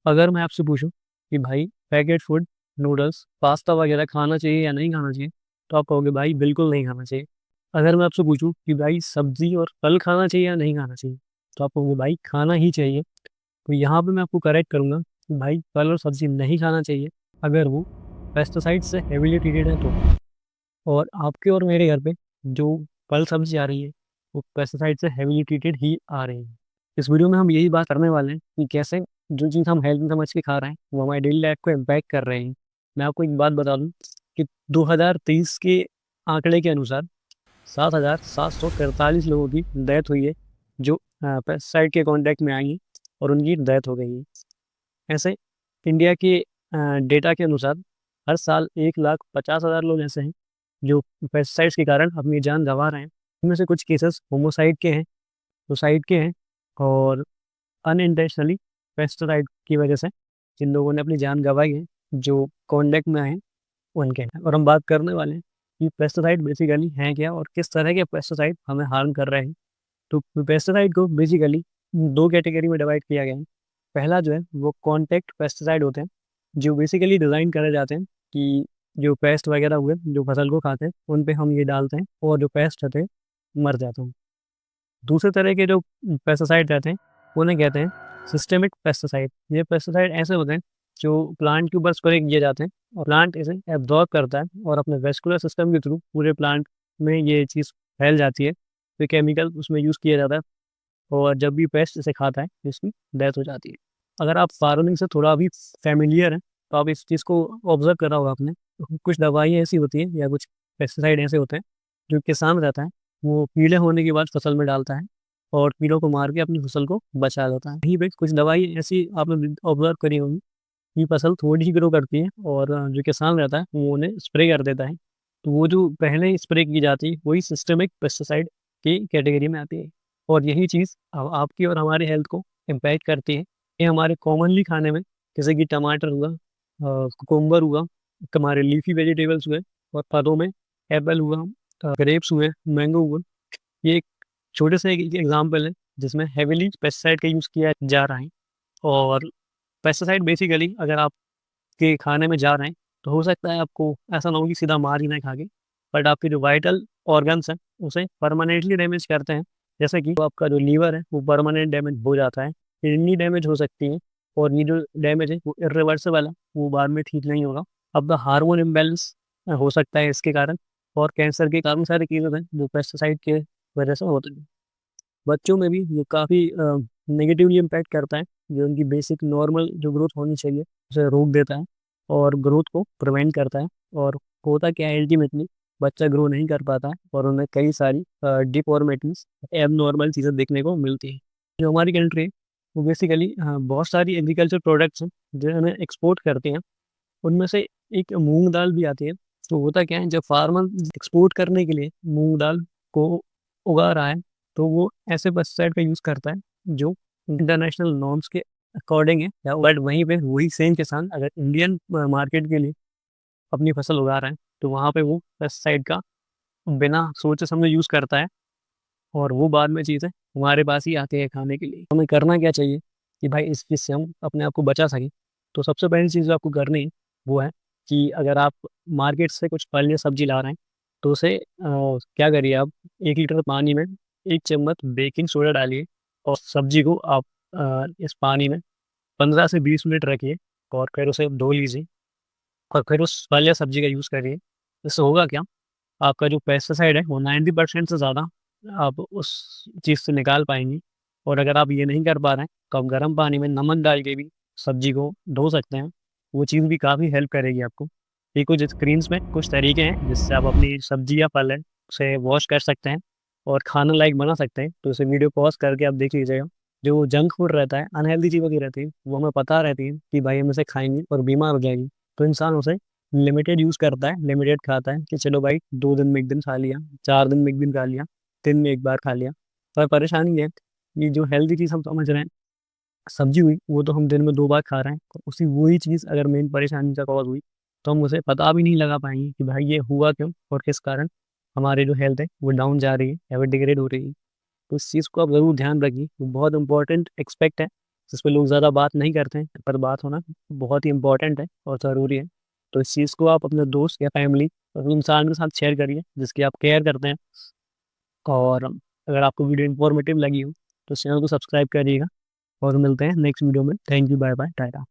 अगर मैं आपसे पूछूं कि भाई पैकेट फूड, नूडल्स, पास्ता वगैरह खाना चाहिए या नहीं खाना चाहिए, तो आप कहोगे भाई बिल्कुल नहीं खाना चाहिए। अगर मैं आपसे पूछूं कि भाई सब्जी और फल खाना चाहिए या नहीं खाना चाहिए, तो आप कहोगे भाई खाना ही चाहिए। तो यहाँ पे मैं आपको करेक्ट करूंगा कि भाई फल और सब्जी नहीं खाना चाहिए अगर वो पेस्टिसाइड से हेवीली ट्रीटेड है तो। और आपके और मेरे घर पे जो फल सब्जी आ रही है वो पेस्टिसाइड से हेवीली ट्रीटेड ही आ रही है। इस वीडियो में हम यही बात करने वाले हैं कि कैसे जो चीज़ हम हेल्थ समझ के खा रहे हैं वो हमारी डेली लाइफ को इम्पैक्ट कर रहे हैं। मैं आपको एक बात बता दूं कि 2023 के आंकड़े के अनुसार 7,743 लोगों की डेथ हुई है जो पेस्टिसाइड के कांटेक्ट में आई हैं और उनकी डेथ हो गई है। ऐसे इंडिया के डेटा के अनुसार हर साल 1,50,000 लोग ऐसे हैं जो पेस्टिसाइड्स के कारण अपनी जान गंवा रहे हैं। इनमें से कुछ केसेस होमोसाइड के हैं, सुसाइड के हैं, और अनइंटेंशनली पेस्टिसाइड की वजह से जिन लोगों ने अपनी जान गंवाई है, जो कॉन्टेक्ट में आए हैं, उनके हैं। और हम बात करने वाले हैं कि पेस्टिसाइड बेसिकली हैं क्या और किस तरह के पेस्टिसाइड हमें हार्म कर रहे हैं। तो पेस्टिसाइड को बेसिकली दो कैटेगरी में डिवाइड किया गया है। पहला जो है वो कॉन्टेक्ट पेस्टिसाइड होते हैं, जो बेसिकली डिज़ाइन करे जाते हैं कि जो पेस्ट वगैरह हुए जो फसल को खाते हैं उन पे हम ये डालते हैं और जो पेस्ट रहते हैं मर जाते हैं। दूसरे तरह के जो पेस्टिसाइड रहते हैं उन्हें कहते हैं सिस्टेमिक पेस्टिसाइड। ये पेस्टिसाइड ऐसे होते हैं जो प्लांट के ऊपर स्प्रे किए जाते हैं और प्लांट इसे एब्जॉर्ब करता है और अपने वेस्कुलर सिस्टम के थ्रू पूरे प्लांट में ये चीज़ फैल जाती है। तो केमिकल उसमें यूज़ किया जाता है और जब भी पेस्ट इसे खाता है तो इसकी डेथ हो जाती है। अगर आप फार्मिंग से थोड़ा भी फैमिलियर हैं तो आप इस चीज़ को ऑब्जर्व करा होगा आपने। कुछ दवाइयाँ ऐसी होती हैं या कुछ पेस्टिसाइड ऐसे होते हैं जो किसान रहता है वो पीले होने के बाद फसल में डालता है और कीड़ों को मार के अपनी फसल को बचा लेता है। यहीं पे कुछ दवाई ऐसी आपने ऑब्जर्व करी होगी कि फसल थोड़ी ही ग्रो करती है और जो किसान रहता है वो उन्हें स्प्रे कर देता है। तो वो जो पहले स्प्रे की जाती है वही सिस्टमिक पेस्टिसाइड की कैटेगरी में आती है। और यही चीज़ अब आपकी और हमारे हेल्थ को इम्पैक्ट करती है। ये हमारे कॉमनली खाने में जैसे कि टमाटर हुआ, कुकुम्बर हुआ, हमारे लीफी वेजिटेबल्स हुए, और फलों में एप्पल हुआ, ग्रेप्स हुए, मैंगो हुआ। ये एक छोटे से एक एग्जाम्पल है जिसमें हेविली पेस्टिसाइड का यूज़ किया जा रहा है। और पेस्टिसाइड बेसिकली अगर आपके खाने में जा रहे हैं तो हो सकता है आपको ऐसा ना हो कि सीधा मार ही ना खा के, बट आपके जो वाइटल ऑर्गन्स हैं उसे परमानेंटली डैमेज करते हैं। जैसे कि तो आपका जो लीवर है वो परमानेंट डैमेज हो जाता है, किडनी डैमेज हो सकती है, और ये जो डैमेज है वो इरिवर्सिबल है, वो बाद में ठीक नहीं होगा। अब द हार्मोन इम्बैलेंस हो सकता है इसके कारण, और कैंसर के काफ़ी सारे केसेस हैं जो पेस्टिसाइड के वजह से होते हैं। बच्चों में भी ये काफ़ी नेगेटिवली इम्पैक्ट करता है, जो उनकी बेसिक नॉर्मल जो ग्रोथ होनी चाहिए उसे रोक देता है और ग्रोथ को प्रिवेंट करता है। और होता क्या है अल्टीमेटली बच्चा ग्रो नहीं कर पाता है और उन्हें कई सारी डिफॉर्मिटीज, एबनॉर्मल चीज़ें देखने को मिलती है। जो हमारी कंट्री है वो बेसिकली बहुत सारी एग्रीकल्चर प्रोडक्ट्स हैं जो हमें एक्सपोर्ट करते हैं। उनमें से एक मूंग दाल भी आती है। तो होता क्या है जब फार्मर एक्सपोर्ट करने के लिए मूंग दाल को उगा रहा है तो वो ऐसे पेस्टिसाइड का यूज़ करता है जो इंटरनेशनल नॉर्म्स के अकॉर्डिंग है, या बट वहीं पे वही सेम किसान अगर इंडियन मार्केट के लिए अपनी फसल उगा रहा है तो वहाँ पे वो पेस्टिसाइड का बिना सोचे समझे यूज़ करता है और वो बाद में चीज़ें हमारे पास ही आती है खाने के लिए। हमें करना क्या चाहिए कि भाई इस चीज़ से हम अपने आप को बचा सकें। तो सबसे पहली चीज़ जो आपको करनी है वो है कि अगर आप मार्केट से कुछ फल या सब्जी ला रहे हैं तो उसे क्या करिए आप 1 लीटर पानी में 1 चम्मच बेकिंग सोडा डालिए और सब्जी को आप इस पानी में 15 से 20 मिनट रखिए और फिर उसे धो लीजिए और फिर उस फल या सब्जी का यूज़ करिए। इससे होगा क्या, आपका जो पेस्टिसाइड है वो 90% से ज़्यादा आप उस चीज़ से निकाल पाएंगे। और अगर आप ये नहीं कर पा रहे हैं तो आप गर्म पानी में नमक डाल के भी सब्जी को धो सकते हैं। वो चीज़ भी काफ़ी हेल्प करेगी आपको। ये कुछ स्क्रीन्स में कुछ तरीके हैं जिससे आप अपनी सब्जी या फल है उसे वॉश कर सकते हैं और खाना लायक बना सकते हैं। तो इसे वीडियो पॉज करके आप देख लीजिएगा। जो जंक फूड रहता है, अनहेल्दी चीज़ों की रहती है, वो हमें पता रहती है कि भाई हम इसे खाएंगे और बीमार हो जाएंगे, तो इंसान उसे लिमिटेड यूज़ करता है, लिमिटेड खाता है कि चलो भाई 2 दिन में 1 दिन खा लिया, 4 दिन में 1 दिन खा लिया, दिन में एक बार खा लिया। पर परेशानी ये है कि जो हेल्दी चीज़ हम समझ रहे हैं सब्जी हुई वो तो हम दिन में 2 बार खा रहे हैं, और उसी वही चीज़ अगर मेन परेशानी का कॉज हुई तो हम उसे पता भी नहीं लगा पाएंगे कि भाई ये हुआ क्यों और किस कारण हमारी जो हेल्थ है वो डाउन जा रही है या फिर डिग्रेड हो रही है। तो इस चीज़ को आप ज़रूर ध्यान रखिए, वो बहुत इंपॉर्टेंट एक्सपेक्ट है जिस पे लोग ज़्यादा बात नहीं करते हैं, पर बात होना बहुत ही इम्पोर्टेंट है और ज़रूरी है। तो इस चीज़ को आप अपने दोस्त या फैमिली और इंसान के साथ शेयर करिए जिसकी आप केयर करते हैं। और अगर आपको वीडियो इन्फॉर्मेटिव लगी हो तो चैनल को सब्सक्राइब करिएगा और मिलते हैं नेक्स्ट वीडियो में। Thank you, bye bye, Tata.